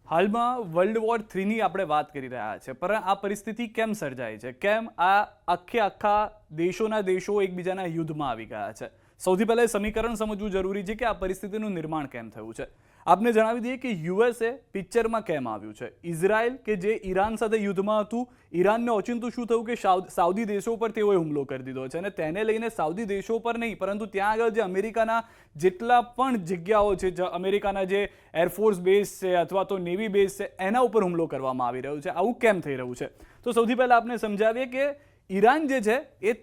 હાલમાં world war 3ની આપણે વાત કરી રહ્યા છે, પણ આ પરિસ્થિતિ કેમ સર્જાય છે, કેમ આ આખા દેશો એકબીજાના યુદ્ધમાં આવી ગયા છે? સૌથી પહેલા સમીકરણ સમજવું જરૂરી છે કે આ પરિસ્થિતિનું નિર્માણ કેમ થયું છે. આપને જણાવી દઈએ કે યુએસએ પિક્ચરમાં કેમ આવ્યું છે. ઇઝરાયલ કે જે ઈરાન સાથે યુદ્ધમાં હતું, ઈરાનને ઓચિંતું શું થયું કે સાઉદી દેશો પર તેઓએ હુમલો કરી દીધો છે, અને તેને લઈને સાઉદી દેશો પર નહીં પરંતુ ત્યાં આગળ જે અમેરિકાના જેટલા પણ જગ્યાઓ છે, અમેરિકાના જે એરફોર્સ બેઝ છે અથવા તો નેવી બેઝ છે, એના ઉપર હુમલો કરવામાં આવી રહ્યો છે. આવું કેમ થઈ રહ્યું છે? તો સૌથી પહેલા આપણે સમજાવીએ કે ઈરાન જે છે એ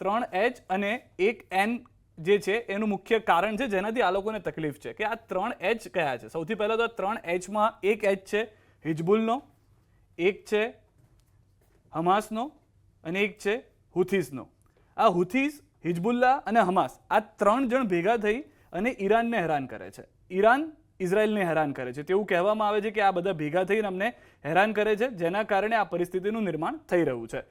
3H અને 1N જે છે એનું મુખ્ય કારણ છે જેનાથી આ લોકોને તકલીફ છે કે આ 3H કયા છે. સૌથી પહેલા તો 3Hમાં એક H છે હિઝબુલનો, એક છે હમાસનો અને એક છે હુથીસનો. આ હુથીસ, હિઝબુલ્લા અને હમાસ આ 3 જણ ભેગા થઈ અને ઈરાનને હેરાન કરે છે. ઈરાન ઇઝરાયલને હેરાન કરે છે. તેવું કહેવામાં આવે છે કે આ બધા ભેગા થઈને અમને હેરાન કરે છે, જેના કારણે આ પરિસ્થિતિનું નિર્માણ થઈ રહ્યું છે.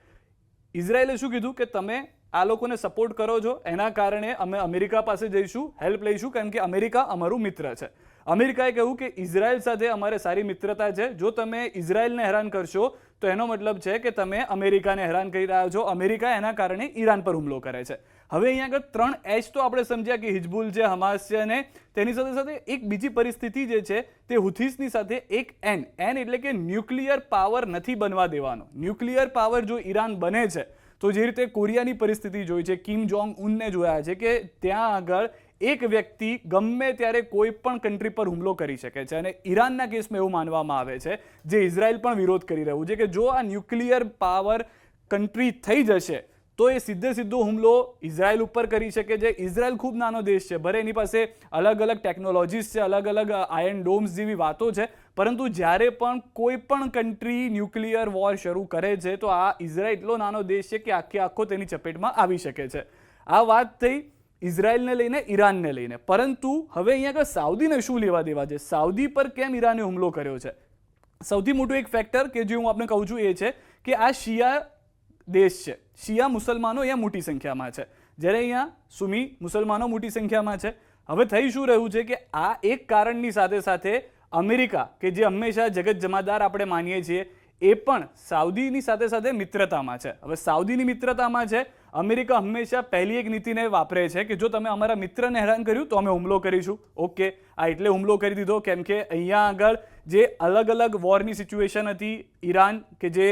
ઇઝરાયલે શું કીધું કે તમે આ લોકોને સપોર્ટ કરો છો, એના કારણે અમે અમેરિકા પાસે જઈશું, હેલ્પ લઈશું, કારણ કે અમેરિકા અમારું મિત્ર છે. અમેરિકાએ કહ્યું કે ઇઝરાયલ સાથે અમારે સારી મિત્રતા છે, જો તમે ઇઝરાયલને હેરાન કરશો તો એનો મતલબ છે કે તમે અમેરિકાને હેરાન કરી રહ્યા છો. અમેરિકા એના કારણે ઈરાન પર હુમલો કરે છે. હવે અહીંયા આગળ 3H તો આપણે સમજ્યા કે હિઝબુલ છે, હમાસ છે, અને તેની સાથે સાથે એક બીજી પરિસ્થિતિ જે છે તે હુથીસની સાથે એક N એટલે કે ન્યુક્લિયર પાવર નથી બનવા દેવાનો. ન્યુક્લિયર પાવર જો ઈરાન બને છે તો જે રીતે કોરિયાની પરિસ્થિતિ જોઈ છે, કિમ જોંગ ઉનને જોયા છે કે ત્યાં આગળ એક વ્યક્તિ ગમે ત્યારે કોઈ પણ કન્ટ્રી પર હુમલો કરી શકે છે, અને ઈરાનના કેસમાં એવું માનવામાં આવે છે, જે ઇઝરાયલ પણ વિરોધ કરી રહ્યું છે, કે જો આ ન્યુક્લિયર પાવર કન્ટ્રી થઈ જશે તો એ સીધો હુમલો ઇઝરાયલ ઉપર કરી શકે છે. ઇઝરાયલ ખૂબ નાનો દેશ છે, ભલે એની પાસે અલગ અલગ ટેકનોલોજીસ છે, અલગ અલગ આયર્ન ડોમ્સ જેવી વાતો છે, પરંતુ જ્યારે પણ કોઈ પણ કન્ટ્રી ન્યુક્લિયર વોર શરૂ કરે છે તો આ ઇઝરાયલ એટલો નાનો દેશ છે કે આખો તેની ચપેટમાં આવી શકે છે. આ વાત થઈ ઇઝરાયલને લઈને, ઈરાનને લઈને. પરંતુ હવે અહીંયા આગળ સાઉદીને શું લેવા દેવા છે? સાઉદી પર કેમ ઈરાને હુમલો કર્યો છે? સૌથી મોટું એક ફેક્ટર કે જે હું આપને કહું છું એ છે કે આ શિયા દેશ છે. શિયા મુસલમાનો અહીંયા મોટી સંખ્યામાં છે, જ્યારે અહીંયા સુન્ની મુસલમાનો મોટી સંખ્યામાં છે. હવે થઈ શું રહ્યું છે કે આ એક કારણની સાથે સાથે અમેરિકા કે જે હંમેશા જગત જમાદાર આપણે માનીએ છીએ, એ પણ સાઉદીની સાથે સાથે મિત્રતામાં છે. હવે સાઉદીની મિત્રતામાં છે, અમેરિકા હંમેશા પહેલી એક નીતિને વાપરે છે કે જો તમે અમારા મિત્રને હેરાન કર્યું તો અમે હુમલો કરીશું. ઓકે, આ એટલે હુમલો કરી દીધો કેમ કે અહીંયા આગળ જે અલગ અલગ વોરની સિચ્યુએશન હતી, ઈરાન કે જે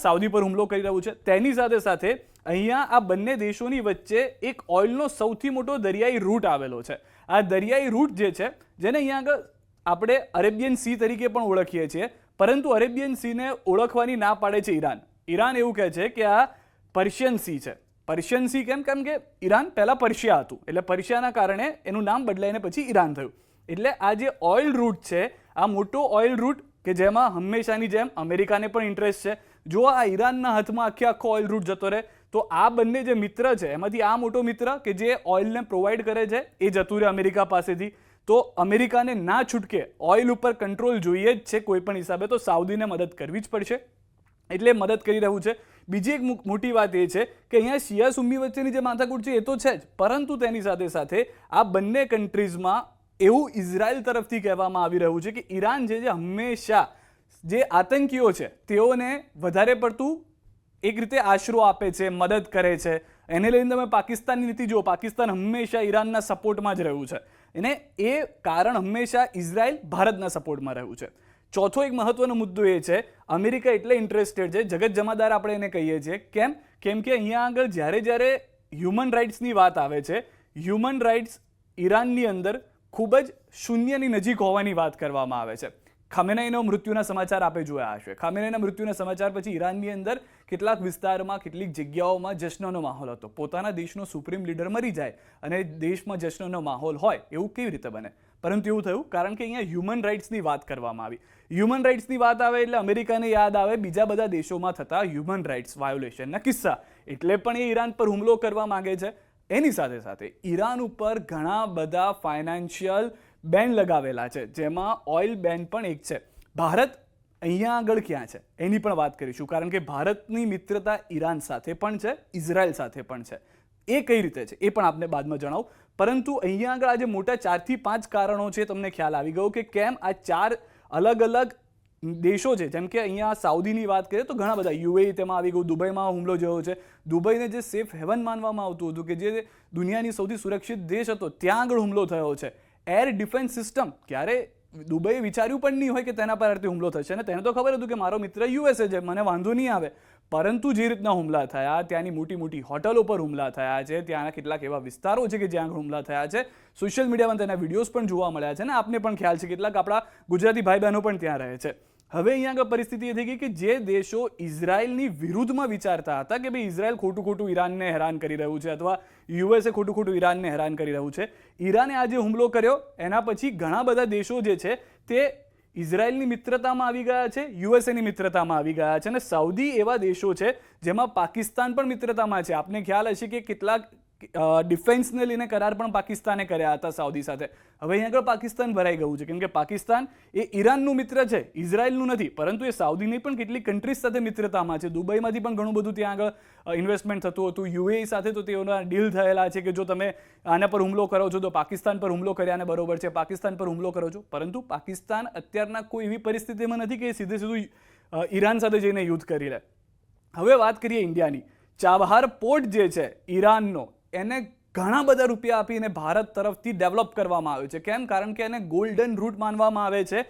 સાઉદી પર હુમલો કરી રહ્યું છે, તેની સાથે સાથે અહીંયા આ બંને દેશોની વચ્ચે એક ઓઇલનો સૌથી મોટો દરિયાઈ રૂટ આવેલો છે. આ દરિયાઈ રૂટ જે છે, જેને અહીંયા આગળ આપણે અરેબિયન સી તરીકે પણ ઓળખીએ છીએ, પરંતુ અરેબિયન સીને ઓળખવાની ના પાડે છે ઈરાન. ઈરાન એવું કહે છે કે આ પર્શિયન સી છે. પર્શિયન સી કેમ કે ઈરાન પહેલા પર્શિયા હતું, એટલે પર્શિયાના કારણે એનું નામ બદલાઈને પછી ઈરાન થયું. એટલે આ જે ઓઇલ રૂટ છે, આ મોટો ઓઇલ રૂટ કે જેમાં હંમેશાની જેમ અમેરિકાને પણ ઇન્ટરેસ્ટ છે. જો આ ઈરાનના હાથમાં આખો ઓઇલ રૂટ જતો રહે તો આ બંને જે મિત્ર છે એમાંથી આ મોટો મિત્ર કે જે ઓઇલને પ્રોવાઈડ કરે છે એ જતું રહે અમેરિકા પાસેથી. તો અમેરિકાને ના છૂટકે ઓઇલ ઉપર કંટ્રોલ જોઈએ જ છે કોઈ પણ હિસાબે, તો સાઉદીને મદદ કરવી જ પડશે, એટલે મદદ કરી રહ્યું છે. બીજી એક મોટી વાત એ છે કે અહીંયા શિયા સુન્ની વચ્ચેની જે માથાકૂટ છે એ તો છે જ, પરંતુ તેની સાથે સાથે આ બંને કન્ટ્રીઝમાં એવું ઇઝરાયલ તરફથી કહેવામાં આવી રહ્યું છે કે ઈરાન જે હંમેશા જે આતંકીઓ છે તેઓને વધારે પડતું એક રીતે આશરો આપે છે, મદદ કરે છે. એને લઈને તમે પાકિસ્તાનની નીતિ જુઓ, પાકિસ્તાન હંમેશા ઈરાનના સપોર્ટમાં જ રહ્યું છે, અને એ કારણ હંમેશા ઇઝરાયલ ભારતના સપોર્ટમાં રહ્યું છે. ચોથો એક મહત્વનો મુદ્દો એ છે, અમેરિકા એટલે ઇન્ટરેસ્ટેડ છે, જગત જમાદાર આપણે એને કહીએ છીએ. કેમ કે અહીંયા આગળ જ્યારે હ્યુમન રાઇટ્સની વાત આવે છે, હ્યુમન રાઇટ્સ ઈરાનની અંદર ખૂબ જ શૂન્યની નજીક હોવાની વાત કરવામાં આવે છે. ખામેનેઈના મૃત્યુના સમાચાર આપે જોયા હશે. ખામેનેઈના મૃત્યુના સમાચાર પછી ઈરાનની અંદર કેટલાક વિસ્તારમાં, કેટલીક જગ્યાઓમાં જશ્નનો માહોલ હતો. પોતાના દેશનો સુપ્રીમ લીડર મરી જાય અને દેશમાં જશ્નનો માહોલ હોય એવું કેવી રીતે બને? પરંતુ એવું થયું કારણ કે અહીંયા હ્યુમન રાઇટ્સની વાત કરવામાં આવી. હ્યુમન રાઇટ્સની વાત આવે એટલે અમેરિકાને યાદ આવે બીજા બધા દેશોમાં થતા હ્યુમન રાઇટ્સ વાયોલેશનના કિસ્સા, એટલે પણ એ ઈરાન પર હુમલો કરવા માંગે છે. એની સાથે સાથે ઈરાન ઉપર ઘણા બધા ફાઇનાન્શિયલ બેન લગાવેલા છે, જેમાં ઓઇલ બેન પણ એક છે. ભારત અહીંયા આગળ ક્યાં છે એની પણ વાત કરીશું, કારણ કે ભારતની મિત્રતા ઈરાન સાથે પણ છે, ઇઝરાયલ સાથે પણ છે. એ કઈ રીતે છે એ પણ આપને બાદમાં જણાવું. પરંતુ અહીંયા આગળ આજે મોટા 4 થી 5 કારણો છે, તમને ખ્યાલ આવી ગયો કે કેમ આ 4 અલગ અલગ દેશો છે. જેમ કે અહીંયા સાઉદીની વાત કરીએ તો ઘણા બધા, યુએઈ તેમાં આવી ગયું, દુબઈમાં હુમલો જેવો છે. દુબઈને જે સેફ હેવન માનવામાં આવતું હતું, કે જે દુનિયાની સૌથી સુરક્ષિત દેશ હતો, ત્યાં આગળ હુમલો થયો છે. એર ડિફેન્સ સિસ્ટમ, ક્યારે દુબઈએ વિચાર્યું પણ નહીં હોય કે તેના પર હુમલો થશે, અને તેને તો ખબર હતું કે મારો મિત્ર યુએસએ છે, મને વાંધો નહીં આવે. પરંતુ જે રીતના હુમલા થયા, ત્યાંની મોટી મોટી હોટલો પર હુમલા થયા છે, ત્યાંના કેટલાક એવા વિસ્તારો છે કે જ્યાં હુમલા થયા છે, સોશિયલ મીડિયામાં તેના વિડીયોઝ પણ જોવા મળ્યા છે, અને આપને પણ ખ્યાલ છે કેટલાક આપણા ગુજરાતી ભાઈ બહેનો પણ ત્યાં રહે છે. હવે અહીંયા આગળ પરિસ્થિતિ એ થઈ ગઈ કે જે દેશો ઇઝરાયલની વિરુદ્ધમાં વિચારતા હતા કે ભાઈ ઇઝરાયલ ખોટું ઈરાનને હેરાન કરી રહ્યું છે, અથવા યુએસએ ખોટું ઈરાનને હેરાન કરી રહ્યું છે, ઈરાને આજે હુમલો કર્યો, એના પછી ઘણા બધા દેશો જે છે તે ઇઝરાયલની મિત્રતામાં આવી ગયા છે, યુએસએની મિત્રતામાં આવી ગયા છે, અને સાઉદી એવા દેશો છે જેમાં પાકિસ્તાન પણ મિત્રતામાં છે. આપને ખ્યાલ હશે કે કેટલાક ડિફેન્સને લઈને કરાર પણ પાકિસ્તાને કર્યા હતા સાઉદી સાથે. હવે અહીં આગળ પાકિસ્તાન ભરાઈ ગયું છે, કેમ કે પાકિસ્તાન એ ઈરાનનું મિત્ર છે, ઇઝરાયલનું નથી, પરંતુ એ સાઉદીની પણ કેટલીક કન્ટ્રીઝ સાથે મિત્રતામાં છે. દુબઈમાંથી પણ ઘણું બધું ત્યાં આગળ ઇન્વેસ્ટમેન્ટ થતું હતું, યુએઈ સાથે તો તેઓના ડીલ થયેલા છે કે જો તમે આના પર હુમલો કરો છો તો પાકિસ્તાન પર હુમલો કર્યાને બરોબર છે, પાકિસ્તાન પર હુમલો કરો છો. પરંતુ પાકિસ્તાન અત્યારના કોઈ એવી પરિસ્થિતિમાં નથી કે સીધું ઈરાન સાથે જઈને યુદ્ધ કરી લે. હવે વાત કરીએ ઇન્ડિયાની. ચાબહાર પોર્ટ જે છે ઈરાનનો, એને ઘણા બધા રૂપિયા આપીને ભારત તરફથી ડેવલપ કરવામાં આવ્યો છે. કેમ? કારણ કે એને ગોલ્ડન રૂટ માનવામાં આવે છે.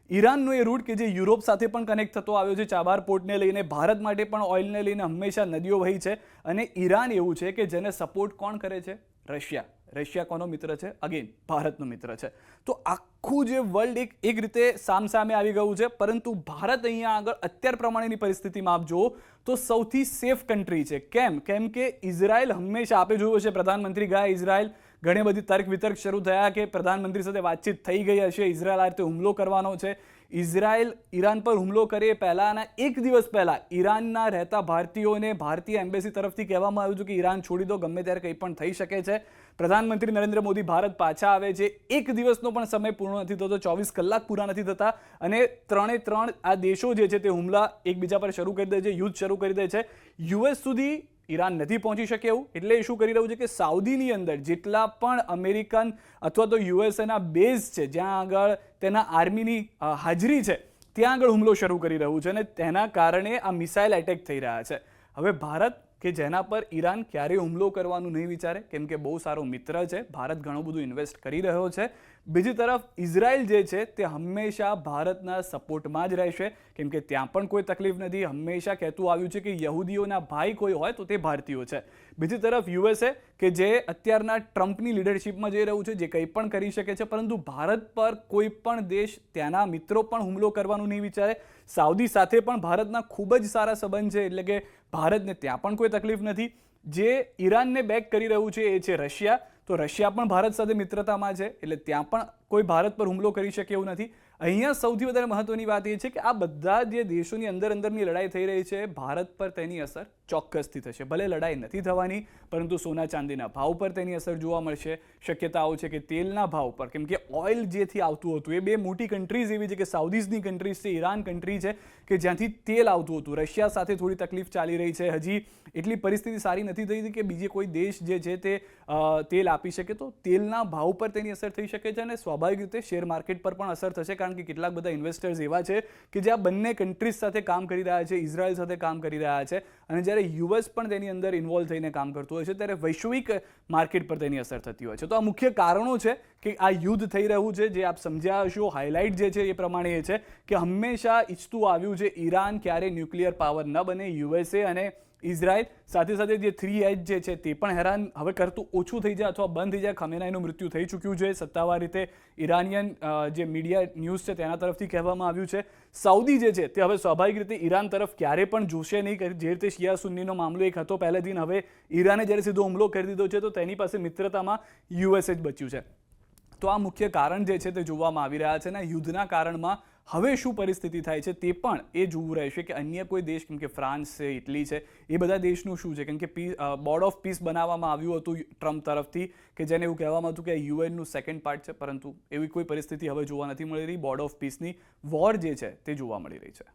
ઈરાનનો એ રૂટ કે જે યુરોપ સાથે પણ કનેક્ટ થતો આવ્યો છે ચાબહાર પોર્ટને લઈને, ભારત માટે પણ ઓઇલને લઈને હંમેશા નદીઓ વહી છે. અને ઈરાન એવું છે કે જેને સપોર્ટ કોણ કરે છે? રશિયા. રશિયા કોનો મિત્ર છે? અગેન ભારતનો મિત્ર છે. તો આખું જે વર્લ્ડ એક રીતે સામસામે આવી ગયું છે. પરંતુ ભારત અહીંયા આગળ અત્યાર પ્રમાણેની પરિસ્થિતિમાં આપ જુઓ તો સૌથી સેફ કન્ટ્રી છે. કેમ? કેમ કે ઇઝરાયલ હંમેશા, આપે જોયું છે પ્રધાનમંત્રી ગયા ઇઝરાયલ, ઘણી બધી તર્ક વિતર્ક શરૂ થયા કે પ્રધાનમંત્રી સાથે વાતચીત થઈ ગઈ હશે, ઇઝરાયલ આ રીતે હુમલો કરવાનો છે. ઇઝરાયલ ઈરાન પર હુમલો કરે પહેલાના એક દિવસ પહેલા ઈરાનના રહેતા ભારતીયોને ભારતીય એમ્બેસી તરફથી કહેવામાં આવ્યું હતું કે ઈરાન છોડી દો, ગમે ત્યારે કંઈ પણ થઈ શકે છે. પ્રધાનમંત્રી નરેન્દ્ર મોદી ભારત પાછા આવે છે, એક દિવસનો પણ સમય પૂર્ણ નથી થતો, 24 કલાક પૂરા નથી થતા, અને ત્રણ આ દેશો જે છે તે હુમલા એકબીજા પર શરૂ કરી દે છે, યુદ્ધ શરૂ કરી દે છે. યુએસ સુધી ઈરાન નથી પહોંચી શકે એવું, એટલે એ શું કરી રહ્યું છે કે સાઉદીની અંદર જેટલા પણ અમેરિકન અથવા તો યુએસએના બેઝ છે, જ્યાં આગળ તેના આર્મીની હાજરી છે, ત્યાં આગળ હુમલો શરૂ કરી રહ્યું છે, અને તેના કારણે આ મિસાઇલ એટેક થઈ રહ્યા છે. હવે ભારત કે જેના પર ઈરાન ક્યારેય હુમલો કરવાનું નહીં વિચારે, કેમ કે બહુ સારો મિત્ર છે, ભારત ઘણું બધું ઇન્વેસ્ટ કરી રહ્યો છે. બીજી તરફ ઇઝરાયલ જે છે તે હંમેશા ભારતના સપોર્ટમાં જ રહેશે, કેમ કે ત્યાં પણ કોઈ તકલીફ નથી. હંમેશા કહેતું આવ્યું છે કે યહૂદીઓના ભાઈ કોઈ હોય તો તે ભારતીયો છે. બીજી તરફ યુએસએ કે જે અત્યારના ટ્રમ્પની લીડરશિપમાં જઈ રહ્યું છે, જે કંઈ પણ કરી શકે છે, પરંતુ ભારત પર કોઈ પણ દેશ, ત્યાંના મિત્રો પણ હુમલો કરવાનું નહીં વિચારે. સાઉદી સાથે પણ ભારતના ખૂબ જ સારા સંબંધ છે, એટલે કે ભારતને ત્યાં પણ કોઈ તકલીફ નથી. જે ઈરાનને બેક કરી રહ્યું છે એ છે રશિયા, તો રશિયા પણ ભારત સાથે મિત્રતામાં છે, એટલે ત્યાં પણ કોઈ ભારત પર હુમલો કરી શકે એવું નથી. અહીંયા સૌથી વધારે મહત્વની વાત એ છે કે આ બધા જે દેશોની અંદરની લડાઈ થઈ રહી છે, ભારત પર તેની અસર ચોક્કસથી થશે. ભલે લડાઈ નથી થવાની, પરંતુ સોના ચાંદીના ભાવ પર તેની અસર જોવા મળશે. શક્યતાઓ છે કે તેલના ભાવ પર, કેમ કે ઓઇલ જેથી આવતું હતું, એ બે મોટી કન્ટ્રીઝ એવી છે કે સાઉદીઝની કન્ટ્રીઝ છે, ઈરાન કન્ટ્રી છે કે જ્યાંથી તેલ આવતું હતું. રશિયા સાથે થોડી તકલીફ ચાલી રહી છે, હજી એટલી પરિસ્થિતિ સારી નથી થઈ કે બીજે કોઈ દેશ જે છે તે તેલ આપી શકે, તો તેલના ભાવ પર તેની અસર થઈ શકે છે, અને સ્વાભાવિક રીતે શેર માર્કેટ પર પણ અસર થશે, કારણ કે કેટલાક બધા ઇન્વેસ્ટર્સ એવા છે કે જે આ બંને કન્ટ્રીઝ સાથે કામ કરી રહ્યા છે, ઇઝરાયલ સાથે કામ કરી રહ્યા છે, અને જ્યારે યુએસ પણ તેની અંદર ઇન્વોલ્વ થઈને કામ કરતું હોય છે, ત્યારે વૈશ્વિક માર્કેટ પર તેની અસર થતી હોય છે. તો આ મુખ્ય કારણો છે કે આ યુદ્ધ થઈ રહ્યું છે. જે આપ સમજ્યા હશો, હાઇલાઇટ જે છે એ પ્રમાણે એ છે કે હંમેશા ઈચ્છતું આવ્યું છે ઈરાન ક્યારે ન્યુક્લિયર પાવર ન બને. યુએસએ અને ઇઝરાયલ સાથે સાથે જે 3H જે છે તે પણ હેરાન હવે કરતું ઓછું થઈ જાય અથવા બંધ થઈ જાય. ખમેનાઈનું મૃત્યુ થઈ ચૂક્યું છે, સત્તાવાર રીતે ઈરાનિયન જે મીડિયા ન્યૂઝ છે તેના તરફથી કહેવામાં આવ્યું છે. સાઉદી જે છે તે હવે સ્વાભાવિક રીતે ઈરાન તરફ ક્યારે પણ જોશે નહીં, જે રીતે શિયા સુન્નીનો મામલો એક હતો પહેલેથી, હવે ઈરાને જ્યારે સીધો હુમલો કરી દીધો છે તો તેની પાસે મિત્રતામાં યુએસએ જ બચ્યું છે. તો આ મુખ્ય કારણ જે છે તે જોવામાં આવી રહ્યા છે, અને યુદ્ધના કારણમાં હવે શું પરિસ્થિતિ થાય છે તે પણ એ જોવું રહેશે કે અન્ય કોઈ દેશ, કેમ કે ફ્રાન્સ છે, ઇટલી છે, એ બધા દેશનું શું છે. કેમ કે બોર્ડ ઓફ પીસ બનાવવામાં આવ્યું હતું ટ્રમ્પ તરફથી, કે જેને એવું કહેવામાં હતું કે યુએનનું સેકન્ડ પાર્ટ છે, પરંતુ એવી કોઈ પરિસ્થિતિ હવે જોવા નથી મળી રહી. બોર્ડ ઓફ પીસની વોર જે છે તે જોવા મળી રહી છે.